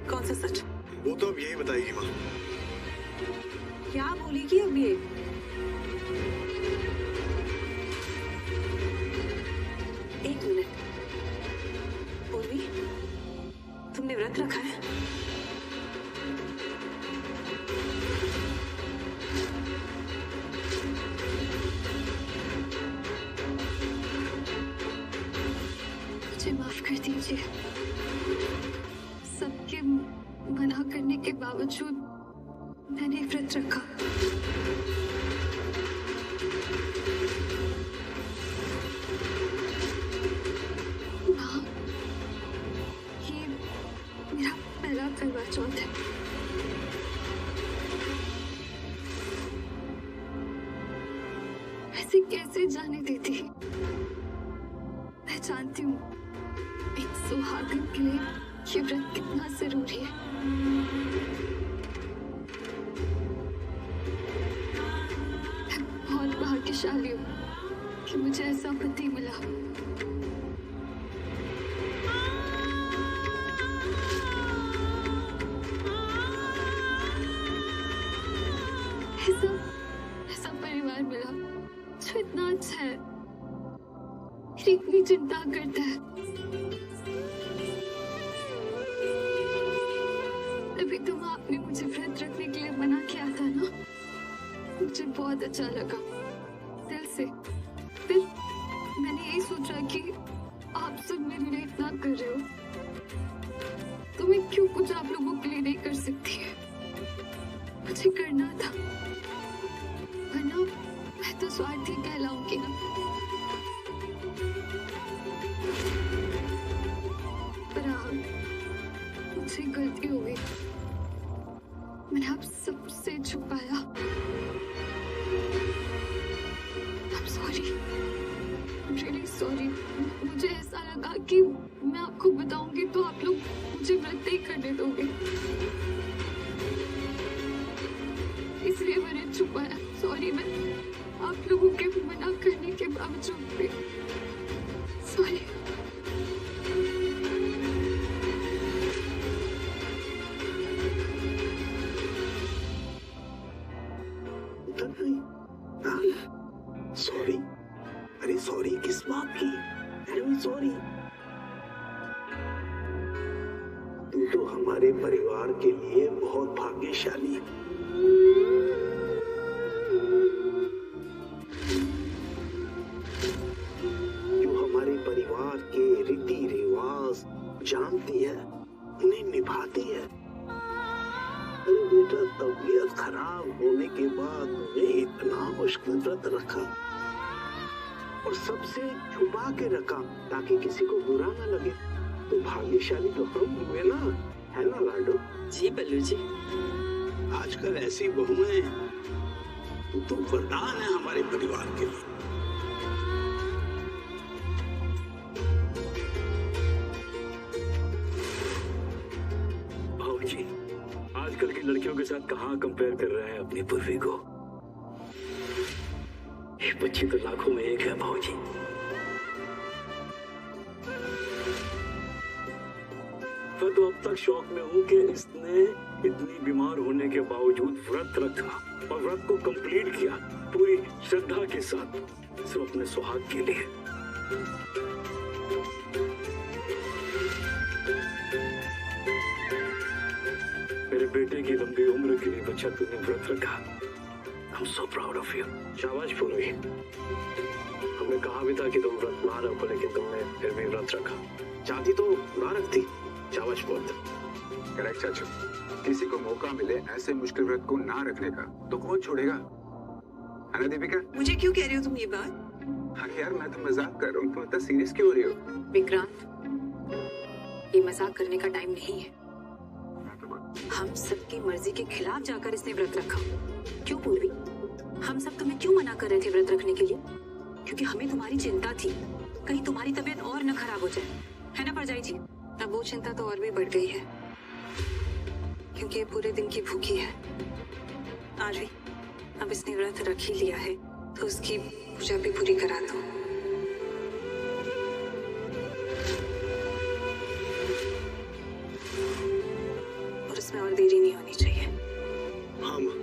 कौन सा सच? वो तो अब यही बताएगी माँ। क्या बोलेगी अब ये? एक मिनट, पूर्वी, तुमने व्रत रखा है? मुझे माफ कर दीजिए। सबके मना करने के बावजूद मैंने व्रत रखा। माँ, ये मेरा पहला करवा चौथ है। ऐसे कैसे जाने देती? मैं जानती हूँ एक सुहागन के लिए ये व्रत कितना जरूरी है। मैं बहुत भाग्यशाली हूँ कि मुझे ऐसा पति मिला। ऐसा ऐसा परिवार मिला जो इतना अच्छा है, मेरी इतनी चिंता करता है। तभी तो आपने मुझे व्रत रखने के लिए मना किया था ना, मुझे बहुत अच्छा लगा दिल से। फिर मैंने यही सोचा कि आप सब मेरे लिए इतना कर रहे हो तो मैं क्यों कुछ आप लोगों के लिए नहीं कर सकती है? मुझे करना था, वरना मैं तो स्वार्थी कहलाऊंगी ना। पर मुझसे गलती हो गई, मैंने आप सबसे छुपाया। I'm sorry, I'm really sorry। मुझे ऐसा लगा कि मैं आपको बताऊंगी तो आप लोग मुझे व्रत नहीं करने दोगे, इसलिए मैंने छुपाया। सॉरी, मैं आप लोगों के मना करने के बावजूद भी सॉरी। सॉरी? अरे सॉरी किस बात की? अरे सॉरी, तू तो हमारे परिवार के लिए बहुत भाग्यशाली है। जो हमारे परिवार के रीति रिवाज जानती है, उन्हें निभाती है। अरे बेटा, तबीयत खराब होने के बाद तुमने इतना मुश्किल व्रत रखा और सबसे छुपा के रखा ताकि किसी को बुरा ना लगे। तो भाग्यशाली तो हम हुए ना, है ना लाडो? जी बल्लू जी। आजकल ऐसी बहुएं तो वरदान है हमारे परिवार के लिए। भाऊजी, आजकल की लड़कियों के साथ कहाँ कंपेयर कर रहे हैं अपनी पूर्वी को? ये बच्ची तो लाखों में एक है भाऊजी। मैं तो अब तक शौक में हूँ कि इसने इतनी बीमार होने के बावजूद व्रत रखा और व्रत को कंप्लीट किया पूरी श्रद्धा के साथ, सिर्फ अपने सुहाग के लिए। मेरे बेटे की लंबी उम्र के लिए बच्चा तूने व्रत रखा। I'm so proud of you। शाबाश पूर्वी। हमने कहा भी था कि तुम व्रत ना रखो, लेकिन तुमने फिर भी व्रत रखा। चाहती तो ना रखती। शाबाश पुत्र। करेक्ट चाचू, किसी को मौका मिले ऐसे मुश्किल व्रत को ना रखने का तो कौन छोड़ेगा, है ना दीपिका? मुझे क्यों कह रहे हो तुम ये बात? अरे यार, मैं तो मजाक कर रहा हूँ, तुम इतना सीरियस क्यों हो रही हो? विक्रांत, ये मजाक करने का टाइम नहीं है। हम सबकी मर्जी के खिलाफ जाकर इसने व्रत रखा। क्यों पूर्वी? हम सब तुम्हें क्यों मना कर रहे थे व्रत रखने के लिए? क्योंकि हमें तुम्हारी चिंता थी, कहीं तुम्हारी तबीयत और न खराब हो जाए, है ना परजाई जी? अब वो चिंता तो और भी बढ़ गई है, क्योंकि ये पूरे दिन की भूखी है। आज भी अब इसने व्रत रख ही लिया है तो उसकी पूजा भी पूरी करा दो। इसमें और देरी नहीं होनी चाहिए। हाँ माँ।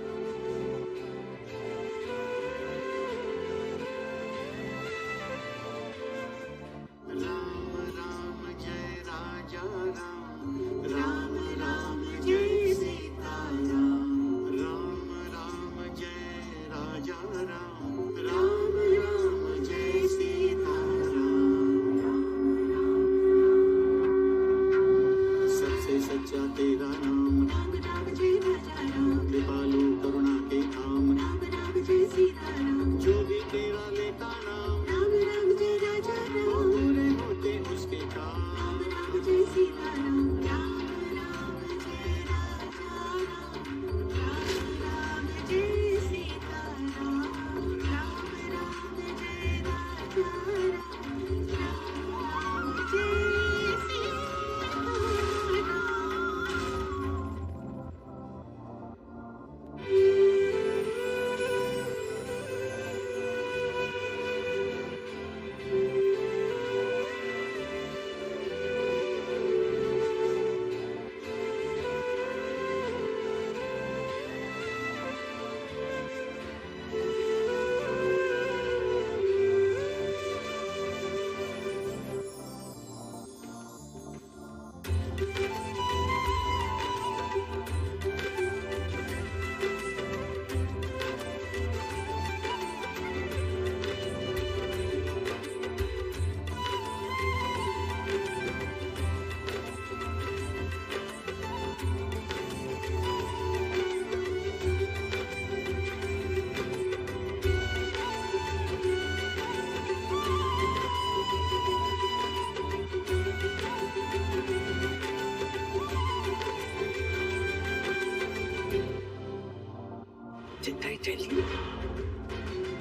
Didn't I tell you?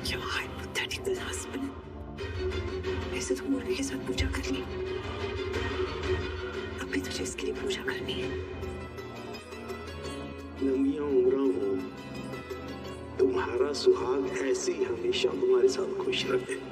Your hypothetical husband. ऐसे तो मुर्गे के साथ पूजा कर ली। अब भी तुझे इसके लिए पूजा करनी है। लंबिया उम्र हो, तुम्हारा सुहाग ऐसे ही हमेशा तुम्हारे साथ खुश रहे।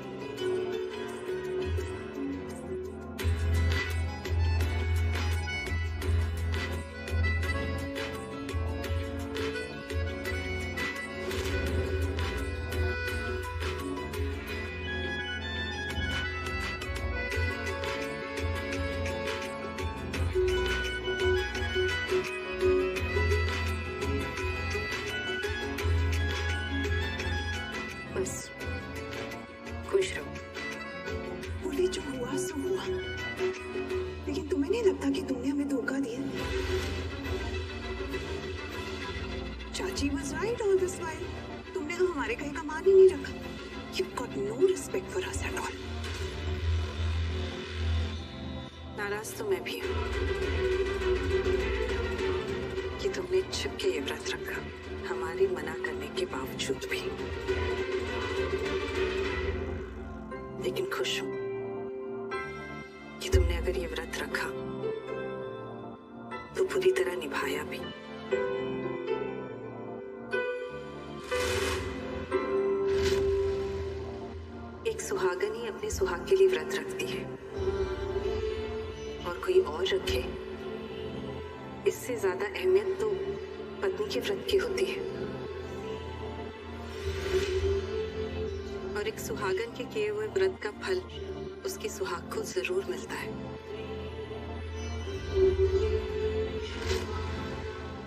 खुश रहो। बोले जो हुआ सो हुआ, लेकिन तुम्हें नहीं लगता कि तुमने हमें धोखा दिया? चाची was right all this while. तुमने तो हमारे कहीं का मान ही नहीं रखा। You've got no respect for us at all. नाराज तो मैं भी हूँ कि तुमने छुप के ये व्रत रखा, हमारे मना करने के बावजूद भी। लेकिन खुश हूं कि तुमने अगर ये व्रत रखा तो पूरी तरह निभाया भी। एक सुहागन ही अपने सुहाग के लिए व्रत रखती है, और कोई और रखे, इससे ज्यादा अहमियत तो पत्नी के व्रत की होती है। और एक सुहागन के किए हुए व्रत का फल उसके सुहाग को जरूर मिलता है।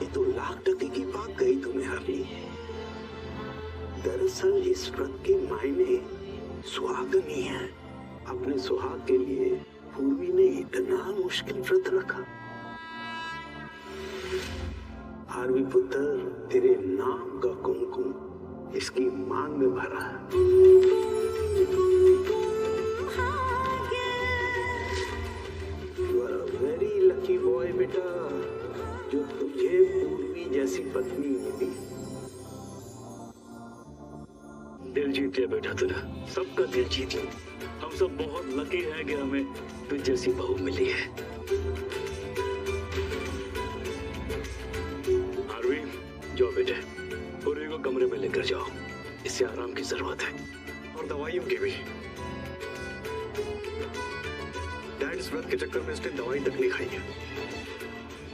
ये तो लाख टके की बात कही तुमने हार्ली। दरअसल इस व्रत के मायने सुहागन ही है। अपने सुहाग के लिए पूर्वी ने इतना मुश्किल व्रत रखा। हार्वी पुत्र, तेरे नाम का कुमकुम इसकी मांग में भरा है। You are a very lucky boy बेटा, जो तुझे पूर्वी जैसी पत्नी मिली। दिल जीत लिया बेटा तूने, सबका दिल जीत लिया। हम सब बहुत लकी है कि हमें तुझ जैसी बहू मिली है। हार्वी, जाओ बेटे, पूर्वी को कमरे में लेकर जाओ, इसे आराम की जरूरत है, और दवाइयों की भी। डैड इस व्रत के चक्कर में इसने दवाई तक नहीं खाई है।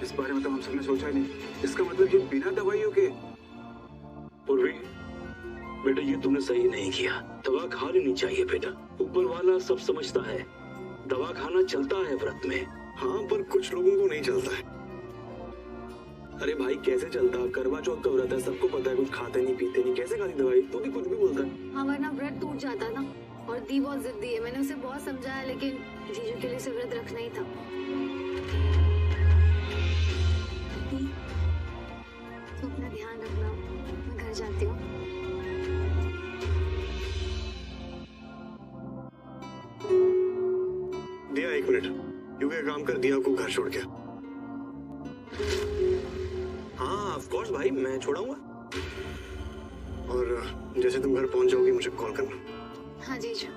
इस बारे में तो हम सबने सोचा ही नहीं। इसका मतलब ये बिना दवाइयों के। पूर्वी बेटा, ये तुमने सही नहीं किया। दवा खा लेनी चाहिए बेटा, ऊपर वाला सब समझता है। दवा खाना चलता है व्रत में। हाँ, पर कुछ लोगों को नहीं चलता है। अरे भाई, कैसे चलता? करवा चौथ का व्रत है, सबको पता है। कुछ खाते नहीं पीते नहीं, कैसे खाती दवाई? तू भी कुछ भी बोलता है। हाँ, वरना व्रत टूट जाता ना। और दी बहुत जिद्दी है, मैंने उसे बहुत समझाया, लेकिन जीजू के लिए उसे व्रत रखना ही था। तो अपना ध्यान रखना, मैं घर जाती हूँ। दिया, एक मिनट। क्योंकि काम कर दिया को घर छोड़ के। हाँ ऑफ कोर्स भाई, मैं छोड़ाऊंगा। और जैसे तुम घर पहुंच जाओगी मुझे कॉल करना। हाँ जीजू।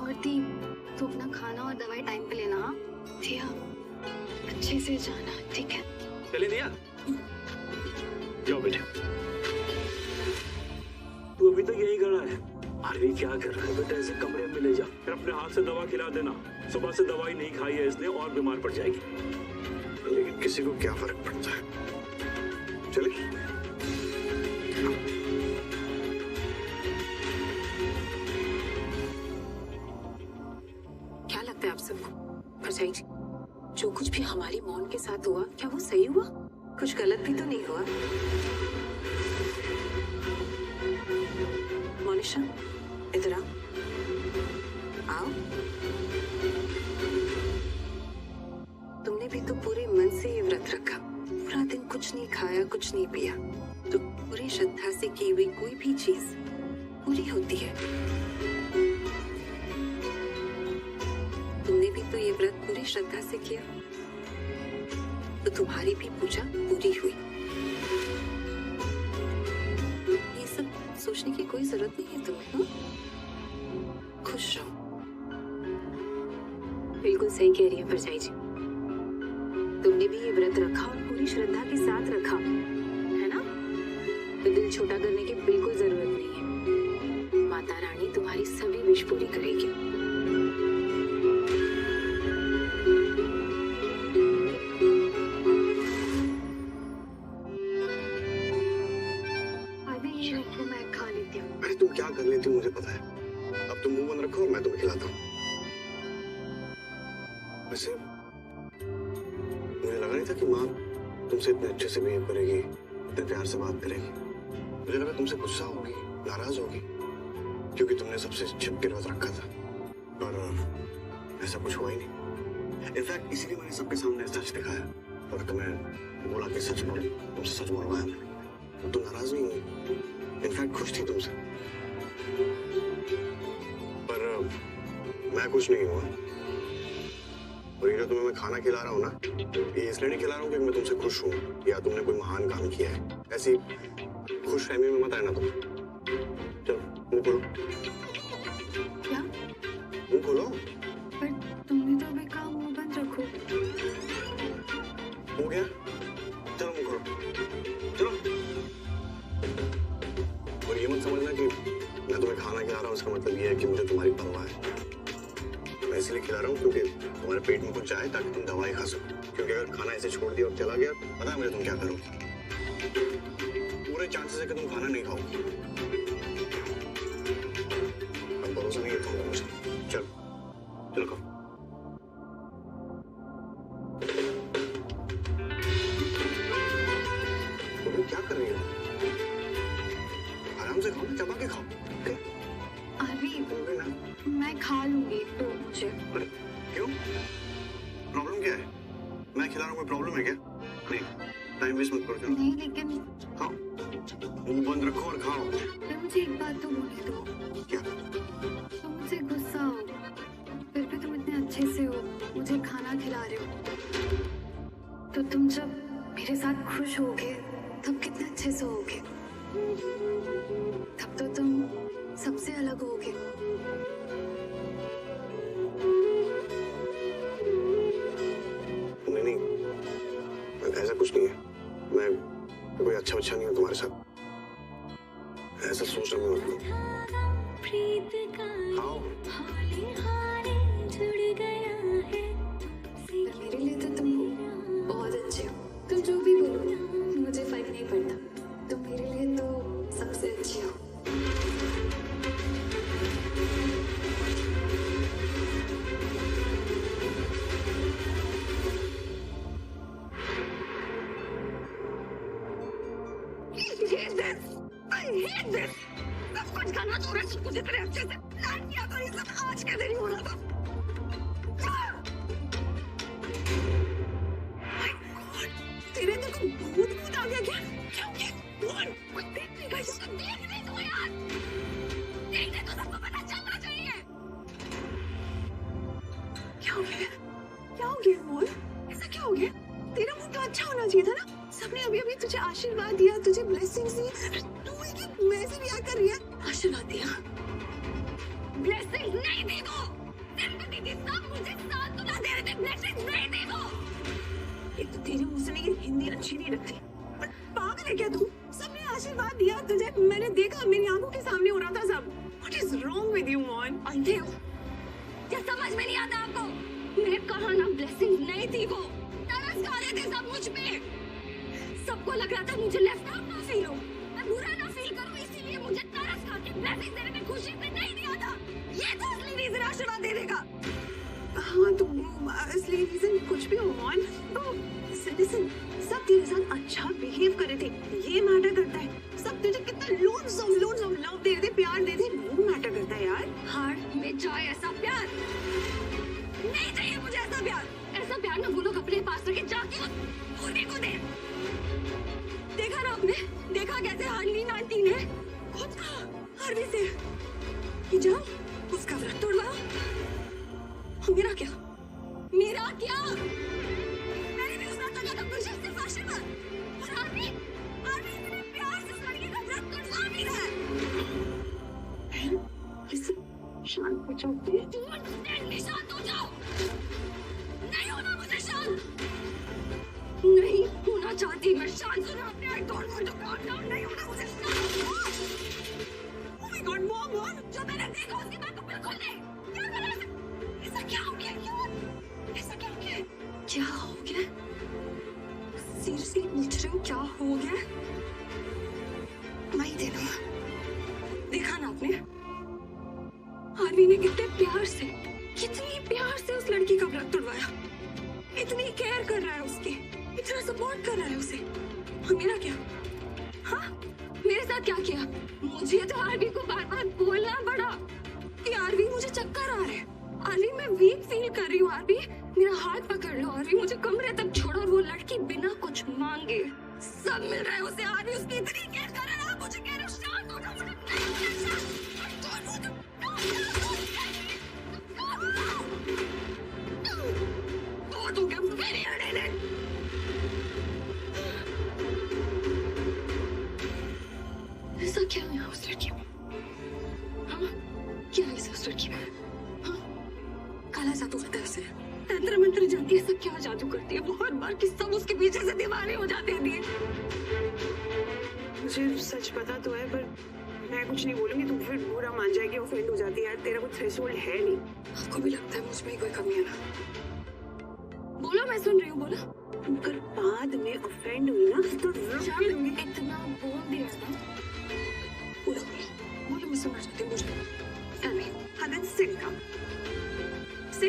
और दी, तो अपना खाना और दवाई टाइम पे लेना। हाँ दिया, अच्छे से जाना, ठीक है? चले दिया, जाओ बेटे। तू अभी तक यही खड़ा है? अरे क्या कर रहा है बेटा? ऐसे कमरे में ले जा, फिर अपने हाथ से दवा खिला देना। सुबह से दवाई नहीं खाई है इसने और बीमार पड़ जाएगी। लेकिन किसी को क्या फर्क पड़ता है? चले। क्या लगता है आप सबको परछाई जी, जो कुछ भी हमारी मौन के साथ हुआ, क्या वो सही हुआ? कुछ गलत भी तो नहीं हुआ? मोनिशा, इधर आओ। आओ। तुमने भी तो पूरे मन से ये व्रत रखा, पूरा दिन कुछ नहीं खाया, कुछ नहीं पिया। तो पूरी श्रद्धा से की हुई कोई भी चीज पूरी होती है। तुमने भी तो ये व्रत पूरी श्रद्धा से किया, तो तुम्हारी भी पूजा पूरी हुई। ये सब सोचने की कोई जरूरत नहीं है तुम्हें। हाँ? खुश रहो। बिल्कुल सही कह रही है परछाई जी, तुमने भी ये व्रत रखा और पूरी श्रद्धा के साथ रखा, है ना? तो दिल छोटा करने की बिल्कुल जरूरत नहीं है। माता रानी तुम्हारी सभी विश पूरी करेगी। मैं खा लेती हूँ। अरे तुम क्या कर लेती हो मुझे पता है। अब तुम मुंह बंद रखो और मैं तुम्हें खिलाता हूँ। वैसे मुझे लगा नहीं था कि माँ तुमसे इतने अच्छे से बिहेव करेगी, इतने प्यार से बात करेगी। मुझे लगा तुमसे गुस्सा होगी, नाराज होगी, क्योंकि तुमने सबसे छिप के व्रत रखा था। पर ऐसा कुछ हुआ ही नहीं। इनफैक्ट इसीलिए मैंने सबके सामने सच दिखाया और तुम्हें बोला कि सच बोल, तुमसे सच बोलवाया मैंने। तुम नाराज नहीं हुई, इनफैक्ट खुश थी तुमसे। पर मैं कुछ नहीं हुआ। और ये जो तुम्हें मैं खाना खिला रहा हूँ ना, ये इसलिए नहीं खिला रहा हूँ क्योंकि मैं तुमसे खुश हूँ या तुमने कोई महान काम किया है। ऐसी खुश फहमी में मत आना तुम। चलो मुंह खोलो। क्या? मुंह खोलो। पर तुमने तो अभी कहा मुंह बंद रखो। हो गया? चलो मुंह खोलो, चलो। और ये मत समझना कि मैं तुम्हें खाना खिला रहा हूँ इसका मतलब ये है कि मुझे तुम्हारी परवाह है। मैं इसलिए खिला रहा हूँ क्योंकि तुम्हारे पेट में कुछ जाए ताकि तुम दवाई खा सको। क्योंकि अगर खाना ऐसे छोड़ दिया और चला गया, पता है मुझे तुम क्या करोगी? पूरे चांसेस है कि तुम खाना नहीं खाओगी। अब भरोसा नहीं है मुझे। चलो चलो खाओ। तुम क्या कर रही हो? आराम से खाओ, चबा के खाओ। अभी मैं खा लूंगी तो मुझे। क्यों? प्रॉब्लम क्या है? मैं खिला रहा हूँ, कोई प्रॉब्लम है क्या? नहीं, टाइम वेस्ट मत करो। चलो नहीं, लेकिन खाओ, मुंह बंद रखो और खाओ। फिर मुझे एक बात तो बोले दो। क्या? तुम मुझसे गुस्सा हो, फिर भी तुम इतने अच्छे से हो, मुझे खाना खिला रहे हो। तो तुम जब मेरे साथ खुश होगे तब कितने अच्छे से होगे। तब तो तुम सबसे अलग होगे। नहीं, ऐसा कुछ नहीं है। मैं कोई अच्छा नहीं हूँ तुम्हारे साथ। ऐसा सोचना भी मत करो। खाओ। मेरे लिए तो तुम बहुत अच्छे हो। hate this. I hate this. सब कुछ करना तो रश मुझे तेरे अच्छे से प्लान किया था, ये सब आज के दिन ही हो रहा था। My God, तेरे दिल को भूत आ गया क्या? क्या हो गया? What? कोई देखने का इसको देखने दो यार। देखने तो सबको पता चलना चाहिए। क्या हो गया? क्या हो गया बोल? ऐसा क्या हो गया? तेरा मूड तो अच्छा होना चाहिए था ना? सबने अभी अभी तुझे आशीर्वाद दिया, तुझे ब्लेसिंग्स दी, तू एक मैसेज रिएक्ट कर रही है। आशीर्वाद दिया, ब्लेसिंग्स नहीं दी तो सिंपैथी दी, सब मुझे साथ तो ना दे रहे थे, ब्लेसिंग्स नहीं दी तो। एक तो तेरे मुंह से नहीं, हिंदी अच्छी नहीं लगती, पर पागल है क्या तू? सबने आशीर्वाद दिया तुझे, मैंने देखा, मेरी आंखों के सामने हो रहा था सब। What is wrong with you, man? अंधे हो क्या? समझ में नहीं आता आपको? मैंने कहा ना ब्लेसिंग्स नहीं थी वो, तरस खा रहे थे सब मुझ पे। सबको लग रहा था मुझे लेफ्ट आउट ना फील हो, मैं बुरा ना फील करूं, इसीलिए मुझे तरस खा के ब्लेसिंग देने में खुशी से नहीं दिया था। ये तो असली रीजन आशीर्वाद देने का। हाँ तो असली रीजन कुछ भी हो मान, तो लिसन, सब तेरे साथ अच्छा बिहेव कर रहे थे, ये मैटर करता है। सब तुझे कितना लोड्स ऑफ लव दे रहे थे, प्यार दे रहे थे, वो मैटर करता है यार। हार्ट में जाए ऐसा प्यार नहीं चाहिए मुझे, ऐसा प्यार। ऐसा प्यार ना वो लोग अपने पास रखे, जाके पूर्वी को दे। देखा ना आपने, देखा कैसे हार्ली आंटी ने खुद कहा हार्वी से कि जाओ उसका व्रत तोड़वाओ। मेरा क्या? मेरा क्या? मैंने भी उस व्रत तोड़ा था, मुझे सिर्फ आशीर्वाद। और हार्वी इतने प्यार से उस लड़की का व्रत तोड़वा भी रहा है। शांत हो जाओ, शांत हो जाओ। नहीं होना मुझे शांत, नहीं होना चाहती मैं शांत। सुना आपने, I don't want to calm down, नहीं होना मुझे शांत। Oh my God, Mom, जो मैंने देखा उसकी बात को बिल्कुल नहीं। क्या करा ऐसा? क्या हो गया यार? ऐसा क्या हो गया? क्या हो गया? सीरियसली पूछ रही हूँ, क्या हो गया? मैं देना, देखा ना आपने, हार्वी ने कितने प्यार से उस लड़की का व्रत तोड़वाया, इतनी केयर कर रहा है उसकी, इतना सपोर्ट कर रहा है उसे। और मेरा क्या? हाँ, मेरे साथ क्या किया? मुझे तो हार्वी को बार बार बोलना पड़ा कि हार्वी मुझे चक्कर आ रहे हैं, हार्वी मैं वीक फील कर रही हूँ, हार्वी मेरा हाथ पकड़ लो, हार्वी मुझे कमरे तक छोड़ो। और वो लड़की बिना कुछ मांगे सब मिल रहा है उसे, हार्वी उसकी इतनी केयर कर रहा है। मुझे कह रहे हो शांत हो जाओ, मुझे नहीं होना शांत। तो क्या मेरी अड़े ने ऐसा क्या है उस लड़की में? हाँ, क्या है उस लड़की में? हाँ, काला जादू करता है उसे, तंत्र मंत्र जानती है, सब क्या जादू करती है वो, हर बार कि सब उसके पीछे से दीवाने हो जाते हैं। मुझे सच पता तो है, पर मैं कुछ नहीं बोलूंगी, तुम फिर बुरा मान जाएगी, ऑफेंड हो जाती है यार। तेरा कुछ थ्रेशोल्ड है नहीं। आपको भी लगता है मुझ में कोई कमी है ना? बोलो, मैं सुन रही हूँ, बोलो। अगर बाद में ऑफेंड हुई ना तो इतना बोल दिया ना, बोलो मैं सुनना चाहती हूँ, मुझे हाँ देन सिट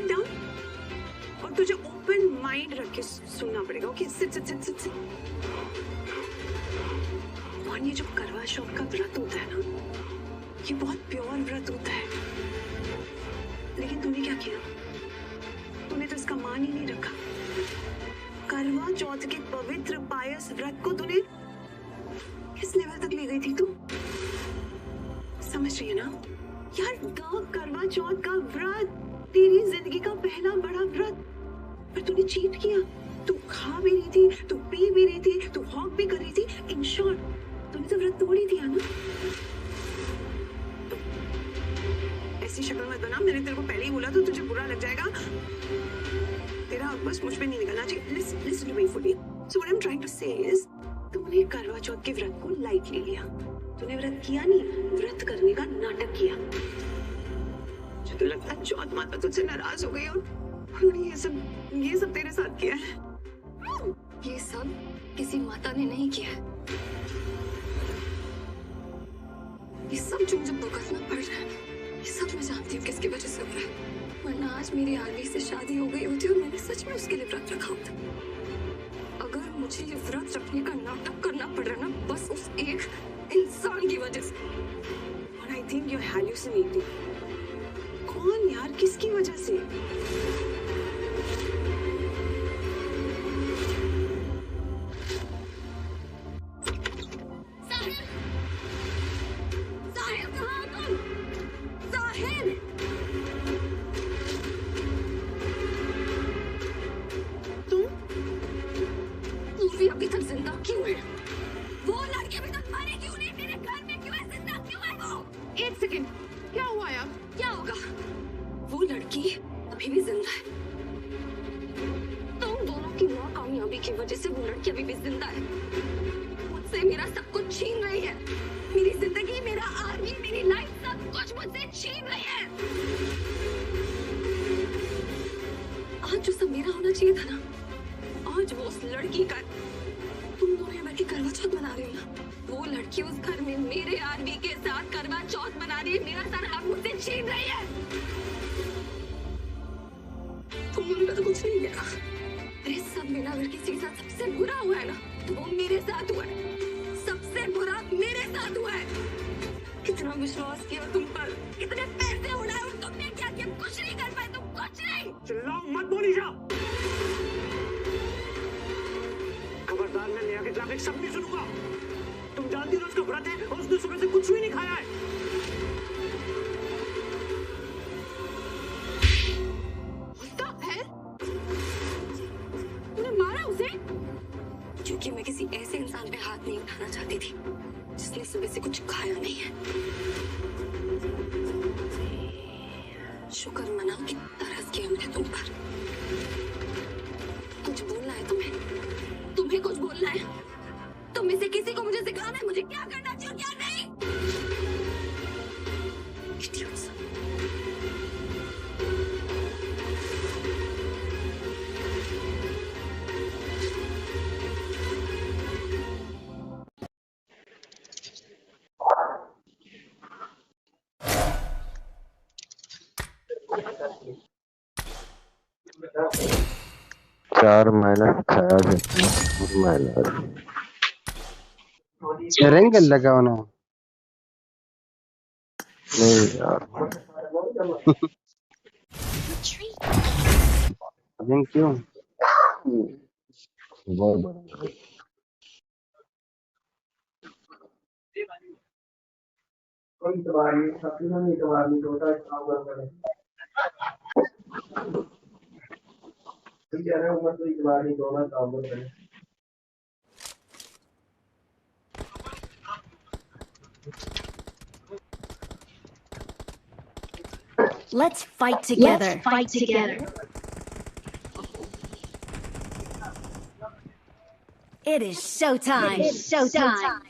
डाउन और तुझे ओपन माइंड रख के सुनना पड़ेगा। Okay, sit. और ये जो करवा चौथ का व्रत होता है ना, ये बहुत प्योर व्रत होता है, लेकिन तूने क्या किया? तूने तो इसका मान ही नहीं रखा। करवा चौथ के पवित्र पायस व्रत को तूने किस लेवल तक ले गई थी तू? समझ रही है ना यार? करवा चौथ का व्रत तेरी जिंदगी का पहला बड़ा व्रत, पर तूने चीट किया। तू खा भी रही थी, तू पी भी रही थी, तू हॉक भी कर रही थी, इन शॉर्ट तूने तो व्रत तोड़ ही दिया ना। ऐसी शक्ल मत बना, मैंने तेरे को पहले ही बोला तो तुझे बुरा लग जाएगा। तेरा बस मुझ पे नहीं निकलना चाहिए। Listen to me fully. So what I'm trying to say is, तूने करवा चौथ के व्रत को लाइट ले लिया। तूने व्रत किया नहीं, व्रत करने का नाटक किया। मुझे तो लगता है चौथ माता तुझसे नाराज हो गई और उन्होंने ये सब तेरे साथ किया है। ये सब किसी माता ने नहीं किया है। ये सब जो मुझे भुगतना पड़ रहा है, ये सब मैं जानती हूँ किसकी वजह से हो रहा है। वरना आज मेरी आरवी से शादी हो गई होती और मैंने सच में उसके लिए व्रत रखा होता। अगर मुझे ये व्रत रखने का नाटक करना पड़ रहा ना बस उस एक इंसान की वजह से। और आई थिंक यू आर हैल्यूसिनेटिंग। कौन यार, किसकी वजह से? साहिल कहाँ हो तुम? साहिल पूर्वी अभी तक जिंदा क्यों है? वो लड़की अभी तक मारी क्यों नहीं? मेरे घर में क्यों है? जिंदा क्यों है वो? एक सेकंड, क्या हुआ यार? क्या होगा? वो लड़की अभी भी जिंदा है। तुम दोनों की नाकामयाबी की वजह से वो लड़की अभी भी जिंदा है। मुझसे मेरा सब कुछ छीन रही है। मेरी जिंदगी, मेरा आर्मी, मेरी लाइफ, सब कुछ मुझसे छीन रही है। आज जो सब मेरा होना चाहिए था ना, आज वो उस लड़की का। तुम दोनों यहाँ बैठ के करवा चौथ मना रहे हो ना? वो लड़की उस घर में मेरे आर्मी के साथ करवा चौथ मना रही है। मेरा सारा हक मुझसे छीन रही है। तुम दोनों का तो कुछ नहीं किया। अरे सब मेरा अगर किसी के साथ सबसे बुरा हुआ है ना, तो वो मेरे साथ हुआ है। सबसे बुरा मेरे साथ हुआ है। कितना विश्वास किया तुम पर, कितने पैसे उड़ाए और तुमने क्या किया? कुछ नहीं कर पाए तुम, कुछ नहीं। चिल्लाओ मत बोली जा। खबरदार, मैं नेहा के खिलाफ एक शब्द नहीं सुनूंगा। तुम जानती हो उसका व्रत है और उसने सुबह से कुछ भी नहीं खाया है। तूने मारा उसे? क्योंकि मैं किसी ऐसे इंसान पे हाथ नहीं उठाना चाहती थी जिसने सुबह से कुछ खाया नहीं है। शुक्र मनाओ कि तरस किया मैंने तुम पर। कुछ बोलना है तुम्हें? तुम्हें कुछ बोलना है? तुम में से किसी को मुझे सिखाना है मुझे क्या करना चाहिए और क्या नहीं। Idiots. चार माइनस 4 माइनस रैंक लगाओ ना। नहीं यार, रैंक क्यों? बहुत बड़ा Let's fight together. Let's fight together. It is showtime. It is showtime.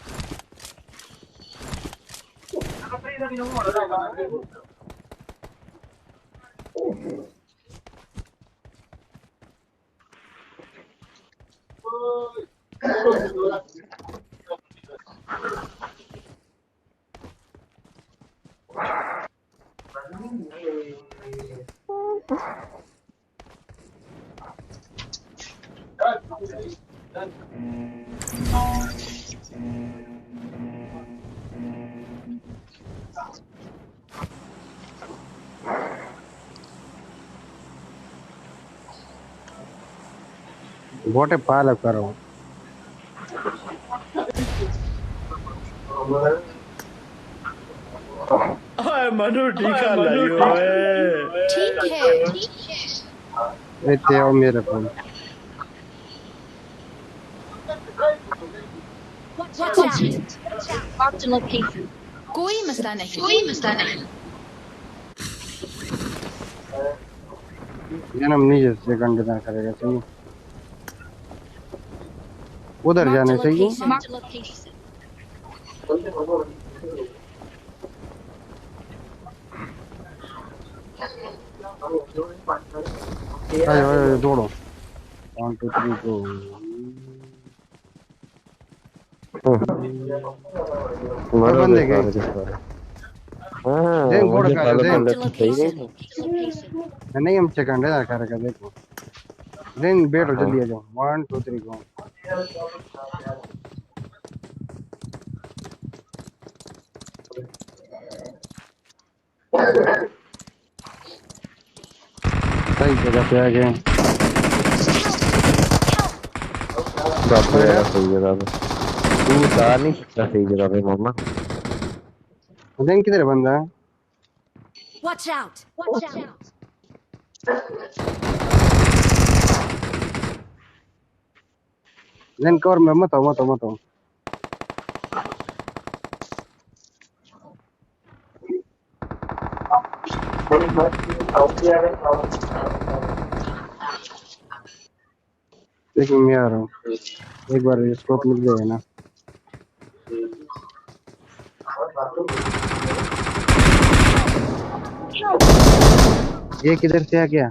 गोटे पाल करो। मनु टीका लाइयो है। ठीक है। इतने आओ मेरे phone. Watch out. Mark the location. कोई मसला नहीं। कोई मसला नहीं। जन्म नीचे से कंडीशन करेगा सही। उधर जाने से ही। Mark the location. आयो दौड़ो। 1 2 3 go। बंदे गए। हाँ, देख घोड़ा का फॉलो देख। कर लेते सही है। नहीं हम सेकंड है कर देखो। देन बैठो जल्दी आ जाओ। 1 2 3 go। सही जगह पे आ गए। बाबू यार सही जगह पे तू जा नहीं सकता सही जगह पे मामा। देख किधर है बंदा? Watch out! Watch out! देख कवर में मत हो। लेकिन मैं आ रहा हूँ, एक बार स्कोप मिल जाए ना। ये किधर से आ गया?